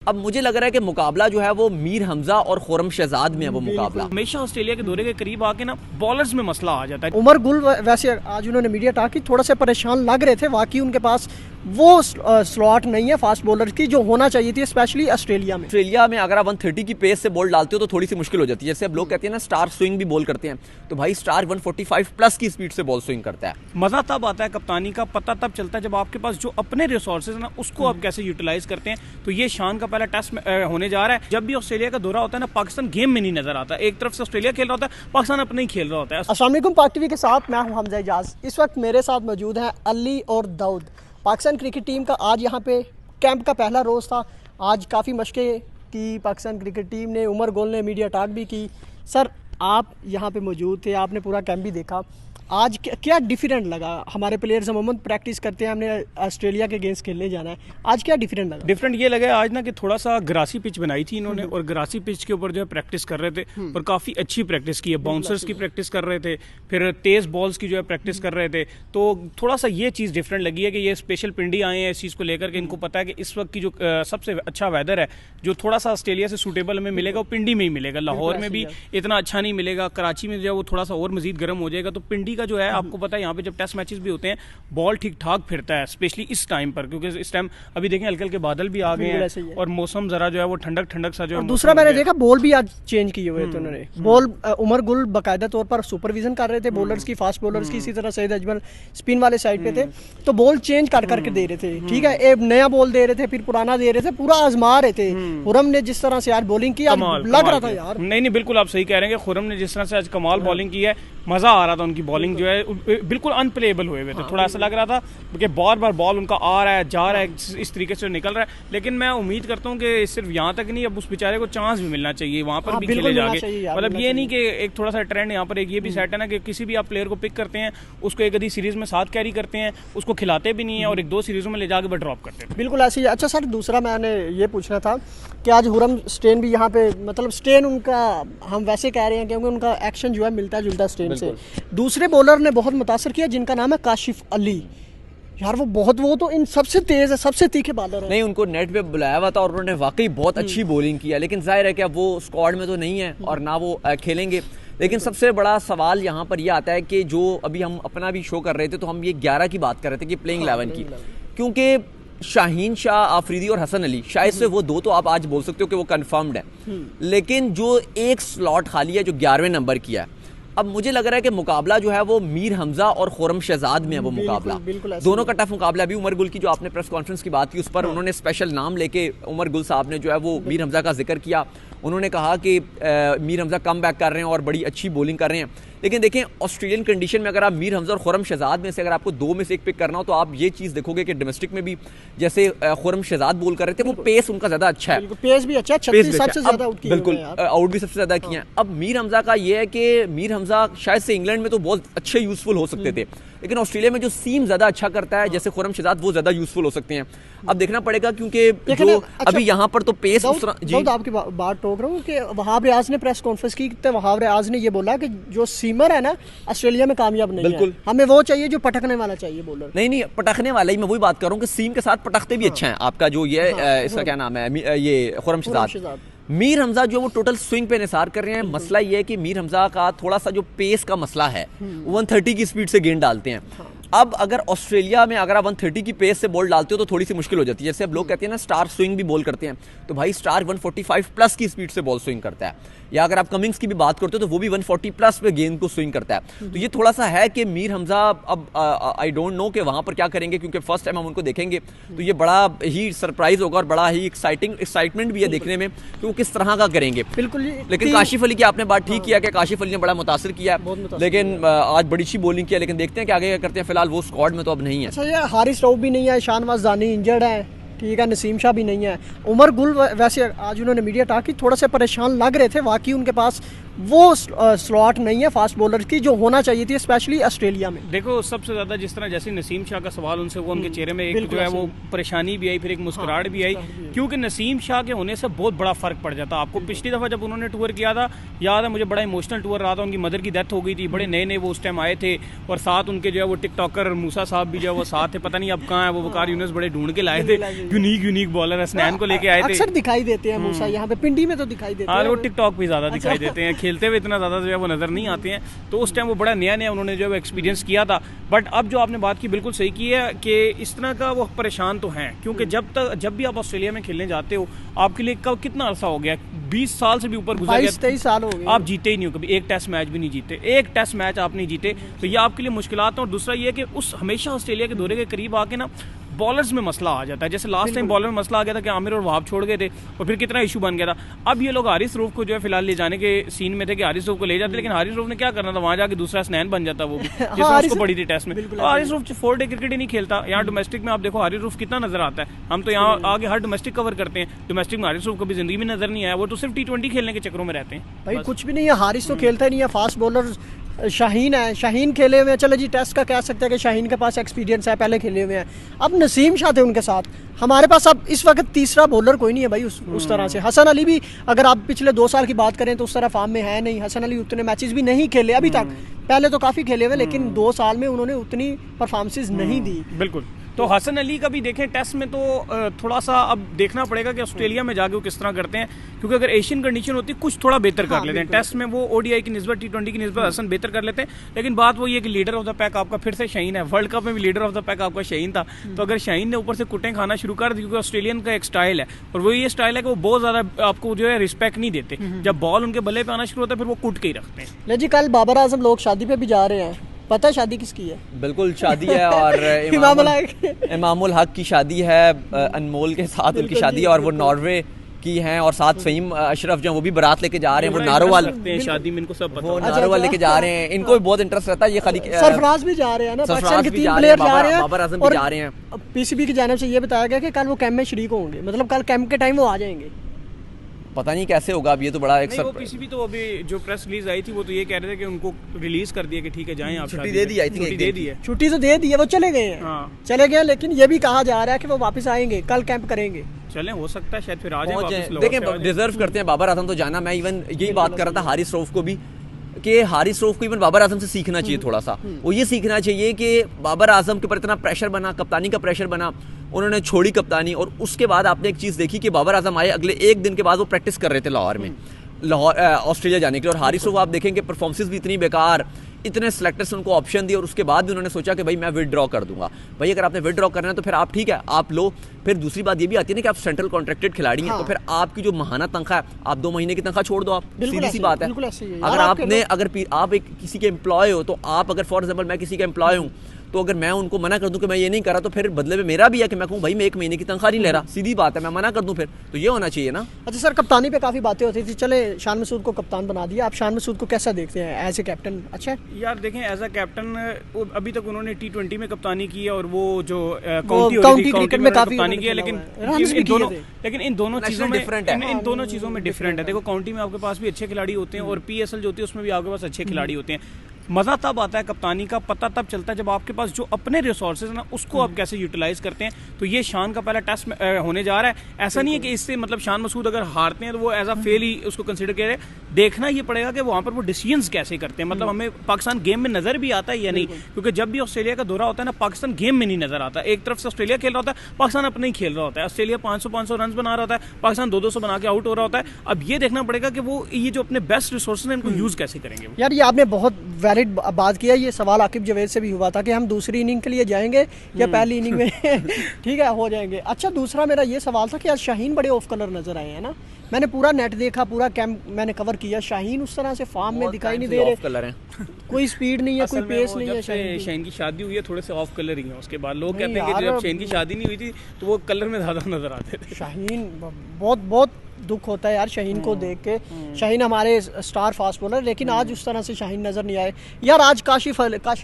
अब मुझे लग रहा है कि मुकाबला जो है वो मीर हमजा और खुरम शहजाद में है वो मुकाबला। हमेशा ऑस्ट्रेलिया के दौरे के करीब आके ना बॉलर्स में मसला आ जाता है। उमर गुल वैसे आज उन्होंने मीडिया टॉक की, थोड़ा से परेशान लग रहे थे। वाकई उनके पास वो स्लॉट नहीं है फास्ट बॉलर की जो होना चाहिए थी, स्पेशली ऑस्ट्रेलिया में। ऑस्ट्रेलिया में अगर आप 130 की पेस से बॉल डालते हो तो थोड़ी सी मुश्किल हो जाती है। जैसे अब लोग कहते हैं ना स्टार स्विंग भी बॉल करते हैं, तो भाई स्टार 145 प्लस की स्पीड से बॉल स्विंग करता है। मजा तब आता है कप्तानी का, पता तब चलता है जब आपके पास जो अपने रिसोर्सेज ना उसको आप कैसे यूटिलाइज करते हैं। तो ये शान का पहला टेस्ट होने जा रहा है। जब भी ऑस्ट्रेलिया का दौरा होता है ना, पाकिस्तान गेम में नहीं नजर आता। एक तरफ से ऑस्ट्रेलिया खेल रहा होता है, पाकिस्तान अपने ही खेल रहा होता है। अस्सलाम वालेकुम, पाक टीवी के साथ मैं हूं हमजा इजाज। इस वक्त मेरे साथ मौजूद हैं अली और दाऊद। पाकिस्तान क्रिकेट टीम का आज यहाँ पे कैंप का पहला रोज़ था। आज काफ़ी मशक़ें की पाकिस्तान क्रिकेट टीम ने। उमर गुल ने मीडिया टॉक भी की। सर, आप यहाँ पे मौजूद थे, आपने पूरा कैंप भी देखा। आज क्या डिफरेंट लगा? हमारे प्लेयर्स अमूमन प्रैक्टिस करते हैं, हमने ऑस्ट्रेलिया के अगेंस्ट खेलने जाना है। आज क्या डिफरेंट लगा? डिफरेंट ये लगा आज ना कि थोड़ा सा ग्रासी पिच बनाई थी इन्होंने, और ग्रासी पिच के ऊपर जो है प्रैक्टिस कर रहे थे, और काफ़ी अच्छी प्रैक्टिस की है। बाउंसर्स की प्रैक्टिस कर रहे थे, फिर तेज़ बॉल्स की जो है प्रैक्टिस कर रहे थे। तो थोड़ा सा ये चीज़ डिफरेंट लगी है कि ये स्पेशल पिंडी आए हैं इस चीज़ को लेकर के। इनको पता है कि इस वक्त की जो सबसे अच्छा वेदर है, जो थोड़ा सा ऑस्ट्रेलिया से सूटेबल हमें मिलेगा, वो पिंडी में ही मिलेगा। लाहौर में भी इतना अच्छा नहीं मिलेगा, कराची में जो है वो थोड़ा सा और मजीद गर्म हो जाएगा। तो पिंडी का जो है आपको पता है यहाँ पे जब टेस्ट मैचेस भी होते हैं बॉल ठीक ठाक फिरता है, स्पेशली इस टाइम पर, क्योंकि इस टाइम अभी देखें हल्के हल्के बादल भी आ गए हैं और मौसम जरा जो है वो ठंडक ठंडक सा जो है। दूसरा मैंने देखा बॉल भी आज चेंज किए हुए थे उन्होंने। बॉल उमर गुल बाकायदा तौर पर सुपरविजन कर रहे थे बॉलर्स की, फास्ट बॉलर्स की। इसी तरह सईद अजमल स्पिन वाले साइड पे थे, तो बॉल चेंज कर करके दे रहे थे। ठीक है, एक नया बॉल दे रहे थे, फिर पुराना दे रहे थे, पूरा आजमा रहे थे। खुरम ने जिस तरह से आज बॉलिंग की, लग रहा था यार। नहीं, बिल्कुल आप सही कह रहे हैं। खुरम ने जिस तरह से आज कमाल बॉलिंग की है, मजा आ रहा था। उनकी बॉलिंग जो है बिल्कुल अनप्लेएबल हुए थे। थोड़ा ऐसा लग रहा था कि बार बार बॉल उनका आ रहा है, जा रहा है, इस तरीके से निकल रहा है। लेकिन मैं उम्मीद करता हूँ कि सिर्फ यहाँ तक नहीं, अब उस बेचारे को चांस भी मिलना चाहिए वहाँ पर भी खेले जाके। मतलब ये नहीं कि एक थोड़ा सा ट्रेंड यहाँ पर एक ये भी सेट है ना कि किसी भी आप प्लेयर को पिक करते हैं, उसको एक आधी सीरीज में 7 कैरी करते हैं, उसको खिलाते भी नहीं है, और 1-2 सीरीजों में ले जाके ड्रॉप करते हैं। बिल्कुल ऐसे ही। अच्छा सर, दूसरा मैंने ये पूछना था कि आज हुरम स्टेन भी यहाँ पे, मतलब स्टेन उनका हम वैसे कह रहे हैं क्योंकि उनका एक्शन जो है मिलता जुलता स्टेन से। दूसरे बॉलर ने बहुत मुतासर किया जिनका नाम है काशिफ अली। यार वो तो इन सबसे तेज है, सबसे तीखे बॉलर है। नहीं, उनको नेट पे बुलाया हुआ था और उन्होंने वाकई बहुत अच्छी बॉलिंग किया, लेकिन जाहिर है कि अब वो स्क्वाड में तो नहीं है और ना वो खेलेंगे। लेकिन सबसे बड़ा सवाल यहाँ पर यह आता है कि जो अभी हम अपना भी शो कर रहे थे, तो हम ये 11 की बात कर रहे थे कि प्लेइंग 11 की, क्योंकि शाहीन शाह, आफरीदी और हसन अली, शायद से वो दो तो आप आज बोल सकते हो कि वो कंफर्म्ड है। लेकिन जो एक स्लॉट खाली है जो 11वें नंबर किया है, अब मुझे लग रहा है कि मुकाबला जो है वो मीर हमजा और खुरम शहजाद में है वो मुकाबला। दोनों का टफ मुकाबला। अभी उमर गुल की जो आपने प्रेस कॉन्फ्रेंस की बात की, उस पर उन्होंने स्पेशल नाम लेके उमर गुल साहब ने जो है वो मीर हमजा का जिक्र किया। उन्होंने कहा कि मीर हमजा कम बैक कर रहे हैं और बड़ी अच्छी बॉलिंग कर रहे हैं। लेकिन देखें, ऑस्ट्रेलियन कंडीशन में अगर आप मीर हमजा और खुरम शहजाद में से अगर आपको 2 में से एक पिक करना हो, तो आप ये चीज़ देखोगे कि डोमेस्टिक में भी जैसे खुरम शहजाद बोल कर रहे थे, वो पेस उनका ज़्यादा अच्छा है, पेस भी अच्छा है, 36 सबसे ज़्यादा आउट किए, बिल्कुल आउट भी सबसे ज़्यादा किए हैं। अब मीर हमजा का ये है कि मीर हमजा शायद से इंग्लैंड में तो बहुत अच्छे यूजफुल हो सकते थे, लेकिन ऑस्ट्रेलिया में जो सीम ज़्यादा अच्छा करता है जैसे खुरम शहजाद, वो ज़्यादा यूजफुल हो सकते हैं। अब देखना पड़ेगा, क्योंकि जो अभी यहाँ पर तो पेस जी आपकी बात टोक रहा हूँ कि वहाब रियाज ने प्रेस कॉन्फ्रेंस की, तो वहाब रियाज ने ये बोला कि जो सीमर है ना ऑस्ट्रेलिया में कामयाब नहीं है, हमें वो चाहिए जो पटकने वाला चाहिए बॉलर। नहीं, पटकने वाला ही, मैं वही बात कर रहा हूँ कि सीम के साथ पटकते भी अच्छा है। आपका जो ये इसका क्या नाम है, ये खुरम शहजाद। मीर हमजा जो वो टोटल स्विंग पे निसार कर रहे हैं। मसला ये है कि मीर हमजा का थोड़ा सा जो पेस का मसला है, 130 की स्पीड से गेंद डालते हैं। अब अगर ऑस्ट्रेलिया में अगर आप 130 की पेस से बॉल डालते हो तो थोड़ी सी मुश्किल हो जाती है। जैसे अब लोग कहते हैं ना स्टार स्विंग भी बॉल करते हैं, तो भाई स्टार 145 प्लस की स्पीड से बॉल स्विंग करता है। या अगर आप कमिंग्स की भी बात करते हो तो वो भी 140 प्लस पे गेंद को स्विंग करता है। तो ये थोड़ा सा है कि मीर हमजा अब आई डोंट नो कि वहाँ पर क्या करेंगे, क्योंकि फर्स्ट टाइम हम उनको देखेंगे तो ये बड़ा ही सरप्राइज होगा और बड़ा ही एक्साइटमेंट भी है देखने में कि वो किस तरह का करेंगे। बिल्कुल। लेकिन काशिफ अली की आपने बात ठीक किया कि काशिफ अली ने बड़ा मुतासिर किया, लेकिन आज बड़ी अच्छी बॉलिंग किया। लेकिन देखते हैं कि आगे क्या करते हैं। फिलहाल वो स्क्वाड में तो अब नहीं है। अच्छा, ये हारिस रऊफ भी नहीं है, शाहनवाज दानी इंजर्ड है, ठीक है, नसीम शाह भी नहीं है। उमर गुल वैसे आज उन्होंने मीडिया टॉक की, थोड़ा से परेशान लग रहे थे। वाकई उनके पास वो स्लॉट नहीं है फास्ट बॉलर की जो होना चाहिए थी, स्पेशली ऑस्ट्रेलिया में। देखो सबसे ज्यादा जिस तरह जैसे नसीम शाह का सवाल उनसे वो उनके चेहरे में एक जो है वो परेशानी भी आई, फिर एक मुस्कुराहट भी आई, क्योंकि नसीम शाह के होने से बहुत बड़ा फर्क पड़ जाता। आपको पिछली दफा जब उन्होंने टूर किया था याद है मुझे, बड़ा इमोशनल टूर रहा था, उनकी मदर की डेथ हो गई थी, बड़े नए नए वो उस टाइम आए थे, और साथ उनके जो है वो टिकटॉकर मूसा साहब भी जो है वो साथ थे, पता नहीं अब कहाँ है वो, वकार यूनुस बड़े ढूंढ के लाए थे, यूनिक बॉलर हसनैन को लेके आए थे। अक्सर दिखाई देते हैं मूसा, यहाँ पे पिंडी में तो दिखाई देते हैं, वो टिकटॉक पे ज्यादा दिखाई देते हैं, खेलते हुए इतना ज्यादा जो है वो नजर नहीं आते हैं। तो उस टाइम वो बड़ा नया नया उन्होंने जो है एक्सपीरियंस किया था। बट अब जो आपने बात की बिल्कुल सही की है कि इस तरह का वो परेशान तो हैं, क्योंकि जब भी आप ऑस्ट्रेलिया में खेलने जाते हो आपके लिए कब कितना अरसा हो गया, 20 साल से भी ऊपर गुजर गया, 22-23 साल हो गए, आप जीते ही नहीं हो कभी, एक टेस्ट मैच भी नहीं जीते, एक टेस्ट मैच आप नहीं जीते, तो ये आपके लिए मुश्किलात है। और दूसरा ये कि उस हमेशा ऑस्ट्रेलिया के दौरे के करीब आके ना बॉलर्स में मसला आ जाता है। जैसे लास्ट टाइम बॉलर में मसला आ गया था कि आमिर और वहाब छोड़ गए थे और फिर कितना इशू बन गया था। अब ये लोग हारिस रऊफ को जो है फिलहाल ले जाने के सीन में थे कि हारिस रऊफ को ले जाते, लेकिन हारिस रऊफ ने क्या करना था, वहां जाके दूसरा स्नैन बन जाता वो भी, जिसमें उसको पड़ी थी टेस्ट में। हारिस रऊफ 4 डे क्रिकेट ही नहीं खेलता। यहाँ डोमेस्टिक में आप देखो हारिस रऊफ कितना नजर आता है, हम तो यहाँ आगे हर डोमेस्टिक कवर करते हैं, डोमेस्टिक में हारिस रऊफ कभी जिंदगी में नजर नहीं आया, वो तो सिर्फ T20 खेलने के चक्करों में रहते हैं। भाई कुछ भी नहीं है, हारिस तो खेलता ही नहीं है। फास्ट बॉलर शाहीन है, शाहीन खेले हुए हैं, चलो जी टेस्ट का कह सकते हैं कि शाहीन के पास एक्सपीरियंस है, पहले खेले हुए हैं। अब नसीम शाह थे उनके साथ, हमारे पास अब इस वक्त तीसरा बॉलर कोई नहीं है भाई उस तरह से। हसन अली भी अगर आप पिछले 2 साल की बात करें तो उस तरह फॉर्म में है नहीं, हसन अली उतने मैचेस भी नहीं खेले अभी तक, पहले तो काफ़ी खेले हुए, लेकिन 2 साल में उन्होंने उतनी परफॉर्मेंसेज नहीं दी। बिल्कुल। तो हसन अली का भी देखें टेस्ट में तो थोड़ा सा अब देखना पड़ेगा कि ऑस्ट्रेलिया में जाके वो किस तरह करते हैं, क्योंकि अगर एशियन कंडीशन होती है कुछ थोड़ा बेहतर कर लेते हैं। टेस्ट में वो ODI की निस्बत T20 की निस्बत हसन बेहतर कर लेते हैं, लेकिन बात वो ये कि लीडर ऑफ द पैक आपका फिर से शाहीन है। वर्ल्ड कप में भी लीडर ऑफ द पैक आपका शाहीन था, तो अगर शाहीन ने ऊपर से कुटें खाना शुरू कर दी, क्योंकि ऑस्ट्रेलियन का एक स्टाइल है और वो ये स्टाइल है कि वो बहुत ज्यादा आपको जो है रिस्पेक्ट नहीं देते, जब बॉल उनके बल्ले पे आना शुरू होता है फिर वो कुट के ही रखते हैं। ले जी कल बाबर आजम लोग शादी पे भी जा रहे हैं, पता है शादी किसकी है? बिल्कुल शादी है, और इमामुल हक की शादी है, अनमोल के साथ उनकी शादी है, और वो नॉर्वे की हैं, और साथ फ़हीम अशरफ जो वो भी बारात लेके जा रहे हैं, वो नारोवाल शादी में इनको सब पता, वो नारोवाल लेके जा रहे हैं, इनको भी बहुत इंटरेस्ट रहता है। ये खाली सरफराज भी जा रहे हैं ना, पाकिस्तान के 3 प्लेयर जा रहे हैं, बाबर आजम भी जा रहे हैं। PCB की जानिब से ये बताया गया कि कल वो कैंप में शरीक होंगे, मतलब कल कैंप के टाइम वो आ जाएंगे। पता नहीं कैसे होगा, अब ये तो बड़ा एक वो PCB तो अभी जो प्रेस रिलीज आई थी वो तो ये कह रहे थे कि उनको रिलीज कर दिया कि ठीक है जाएं आप, छुट्टी दे दी, आई थिंक छुट्टी दे दी है, छुट्टी तो दे दी है, वो चले गए हैं, चले गए, लेकिन ये भी कहा जा रहा है कि वो वापस आएंगे, कल कैंप करेंगे। चलें, हो सकता है शायद फिर आ जाए वापस। देखें डिजर्व करते हैं बाबर आजम तो जाना। मैं इवन यही बात कर रहा था हारिस रऊफ को भी कि हारिस रऊफ को इवन बाबर आजम से सीखना चाहिए थोड़ा सा। वो ये सीखना चाहिए कि बाबर आजम के ऊपर इतना प्रेशर बना, कप्तानी का प्रेशर बना, उन्होंने छोड़ी कप्तानी, और उसके बाद आपने एक चीज़ देखी कि बाबर आजम आए, अगले 1 दिन के बाद वो प्रैक्टिस कर रहे थे लाहौर में, ऑस्ट्रेलिया जाने के लिए। और हारिस रऊफ आप देखेंगे परफॉर्मेंसेस भी इतनी बेकार, इतने सेलेक्टर्स उनको ऑप्शन दिए, और उसके बाद भी उन्होंने सोचा कि भाई मैं विदड्रॉ कर दूंगा। भाई अगर आपने विदड्रॉ करना है तो फिर आप ठीक है आप लो। फिर दूसरी बात ये भी आती है ना कि आप सेंट्रल कॉन्ट्रैक्टेड खिलाड़ी हैं, तो फिर आपकी जो माहाना तनख्वाह है, आप 2 महीने की तनख्वाह छोड़ दो, आप सीधी सी बात है। अगर आपने आप एक किसी के एम्प्लॉय हो, तो आप अगर फॉर एग्जाम्पल मैं किसी का एम्प्लॉय हूँ, तो अगर मैं उनको मना कर दूं कि मैं ये नहीं कर रहा, तो फिर बदले में मेरा भी है कि मैं कहूँ भाई मैं 1 महीने की तनख्वाह नहीं ले रहा, सीधी बात है, मैं मना कर दूं फिर, तो ये होना चाहिए ना। अच्छा सर, कप्तानी पे काफ़ी बातें होती थी, चले शान मसूद को कप्तान बना दिया, आप शान मसूद को कैसा देखते हैं एज ए कैप्टन? अच्छा यार देखें, एज ए कैप्टन अभी तक उन्होंने T20 में कप्तानी की है, और वो जो काउंटी क्रिकेट में काफी कप्तानी की है, लेकिन इन दोनों चीज़ों में डिफरेंट है। देखो काउंटी में आपके पास भी अच्छे खिलाड़ी होते हैं, और PSL जो होती है उसमें भी आपके पास अच्छे खिलाड़ी होते हैं। मज़ा तब आता है कप्तानी का, पता तब चलता है जब आपके पास जो अपने रिसोर्सेज ना उसको आप कैसे यूटिलाइज करते हैं। तो ये शान का पहला टेस्ट होने जा रहा है। ऐसा नहीं है कि इससे मतलब शान मसूद अगर हारते हैं तो वो एज अ फेल ही उसको कंसिडर करें। देखना ये पड़ेगा कि वहाँ पर वो डिसीजंस कैसे करते हैं, मतलब हमें पाकिस्तान गेम में नजर भी आता है या नहीं, क्योंकि जब भी ऑस्ट्रेलिया का दौरा होता है ना, पाकिस्तान गेम में नहीं नजर आता। एक तरफ से ऑस्ट्रेलिया खेल रहा होता है, पाकिस्तान अपने ही खेल रहा होता है। ऑस्ट्रेलिया 500 रन बना रहा होता है, पाकिस्तान 200 बना के आउट हो रहा होता है। अब ये देखना पड़ेगा कि वो ये जो अपने बेस्ट रिसोर्सेज हैं इनको यूज कैसे करेंगे। यार ये आपने बहुत वैलिड बात किया। ये सवाल आकिब जवेद से भी हुआ था कि हम दूसरी इनिंग के लिए जाएंगे या पहली इनिंग में ठीक है हो जाएंगे। अच्छा, दूसरा मेरा ये सवाल था कि आज शाहीन बड़े ऑफ कलर नजर आए हैं ना, मैंने पूरा नेट देखा, पूरा कैंप मैंने कवर किया, शाहीन उस तरह से फॉर्म में दिखाई नहीं दे रहे, कोई स्पीड नहीं है, कोई पेस नहीं है। शाहीन की शादी हुई है, थोड़े से ऑफ कलर ही है। उसके बाद लोग कहते हैं कि जब शाहीन की शादी नहीं हुई थी तो वो कलर में ज्यादा नजर आते थे। शाहीन बहुत बहुत दुख होता है यार शाहीन को देख के। शाहीन हमारे स्टार फास्ट बॉलर, लेकिन आज उस तरह से शाहीन नजर नहीं आए यार। आज काशिफ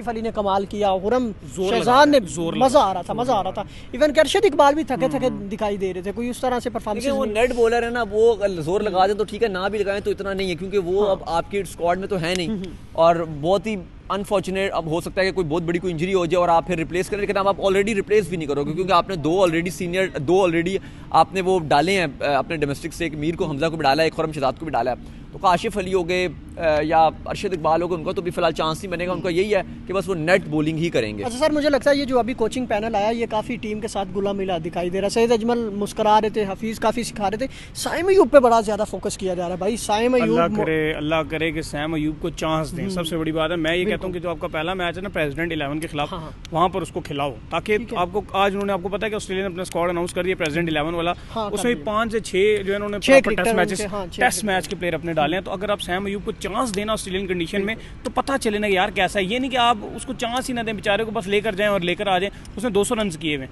अली ने कमाल किया, हुरम शहजाद ने मजा आ रहा था। इवन के अरशद इकबाल भी थके थके दिखाई दे रहे थे, कोई उस तरह से परफॉर्मेंस। वो नेट बॉलर है ना, वो जोर लगा दे तो ठीक है, ना भी लगाएं तो इतना नहीं है, क्योंकि वो अब आपकी स्क्वाड में तो है नहीं। और बहुत ही अनफॉर्चुनेट, अब हो सकता है कि कोई बहुत बड़ी कोई इंजरी हो जाए और आप फिर रिप्लेस करें, लेकिन आप ऑलरेडी रिप्लेस भी नहीं करोगे, क्योंकि आपने दो ऑलरेडी आपने वो डाले हैं अपने डोमेस्टिक से, एक मीर को, हमजा को भी डाला है, एक खुरम शहजाद को भी डाला है। तो काशिफ अली हो गए या अरशद इकबाल हो गए, उनको तो भी फिलहाल चांस नहीं बनेगा। उनका यही है कि बस वो नेट बॉलिंग ही करेंगे। अच्छा सर, मुझे लगता है ये जो अभी कोचिंग पैनल आया ये काफ़ी टीम के साथ गुला मिला दिखाई दे रहा है। सईद अजमल मुस्कुरा रहे थे, हफीज़ काफ़ी सिखा रहे थे, साइम अयूब पे बड़ा ज़्यादा फोकस किया जा रहा है भाई। साइम अयूब, अल्लाह करे कि सैम अयूब को चांस दें, सबसे बड़ी बात है। मैं ये कहता हूँ कि जो आपका पहला मैच है ना प्रेसिडेंट 11 के खिलाफ, वहाँ पर उसको खिलाओ, ताकि आपको आज उन्होंने, आपको पता है कि ऑस्ट्रेलिया ने अपना स्क्वाड अनाउंस कर दिया प्रेसिडेंट 11 वाला, उसमें 5 से 6 जो है उन्होंने टेस्ट मैच के प्लेयर अपने डाले हैं। तो अगर आप सैम अयूब को चांस देना ऑस्ट्रेलियन कंडीशन में, तो पता चले ना यार कैसा है। ये नहीं कि आप उसको चांस ही ना दें, बेचारे को बस लेकर जाएं और लेकर आ जाएं। उसने 200 रन किए हुए,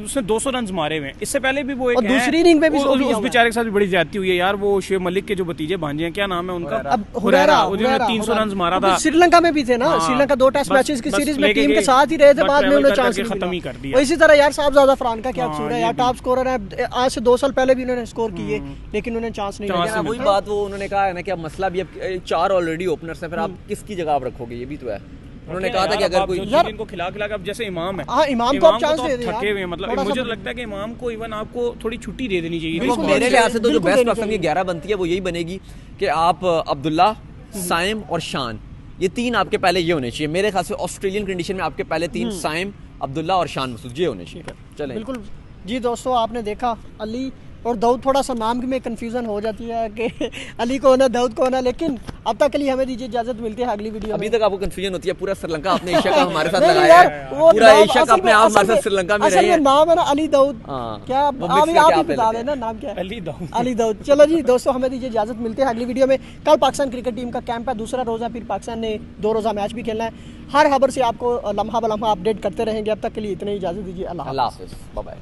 उसने 200 रन मारे हुए। इससे पहले भी वो एक दूसरी इनिंग में भी उस बेचारे के साथ भी बड़ी ज्यादती हुई है यार। वो शुएब मलिक के जो भतीजे भांजे हैं, क्या नाम है उनका, हुरैरा, 300 रन मारा था। श्रीलंका में भी थे ना, श्रीलंका 2 टेस्ट मैचेस की सीरीज में टीम के साथ ही रहे थे, बाद में उन्होंने चांस खत्म ही कर दिया। इसी तरह यार साहबजादा फरहान का क्या कसूर है यार, टॉप स्कोरर है, आज से 2 साल पहले भी उन्होंने स्कोर किए, लेकिन उन्हें चांस नहीं मिला। वही बात वो उन्होंने कहा है ना कि अब मसला भी, अब 4 ऑलरेडी ओपनर्स हैं, फिर आप किसकी जगह आप रखोगे, ये भी तो है। उन्होंने कहा था कि अगर कोई यार इनको खिला के, अब जैसे इमाम है, हाँ इमाम को आप चांस दे दे थके हुए, मतलब मुझे तो लगता है कि इमाम को इवन आपको थोड़ी छुट्टी दे देनी चाहिए। मेरे लिहाज से तो जो बेस्ट पाकिस्तान की 11 बनती है वो यही बनेगी कि आप अब्दुल्ला, साइम और शान, ये 3 आपके पहले ये होने चाहिए। मेरे ख्याल से ऑस्ट्रेलियन कंडीशन में आपके पहले 3 साइम, अब्दुल्ला और शान मसूद ये होने चाहिए। चलें, बिल्कुल जी दोस्तों, आपने देखा अली और दाऊद, थोड़ा सा नाम में कंफ्यूजन हो जाती है कि अली को होना दाऊद को होना, लेकिन अब तक के लिए हमें दीजिए इजाजत, मिलते हैं अगली वीडियो में। अभी तक आपको कंफ्यूजन होती है, पूरा श्रीलंका आपने एशिया का हमारे साथ लगाया है, पूरा एशिया कप में आप हमारे साथ श्रीलंका में रहे हैं। नाम है ना अली दाऊद, क्या आप ही बता देना नाम क्या है? अली दाऊद। चलो जी दोस्तों, हमें दीजिए इजाजत, मिलते हैं अगली वीडियो में। कल पाकिस्तान क्रिकेट टीम का कैंप है, दूसरा रोजा, फिर पाकिस्तान ने 2 रोजा मैच भी खेलना है। हर खबर से आपको लम्हा ब लम्हा अपडेट करते रहेंगे। अब तक के लिए इतनी इजाजत दीजिए, अल्लाह हाफ़िज़, बाय बाय।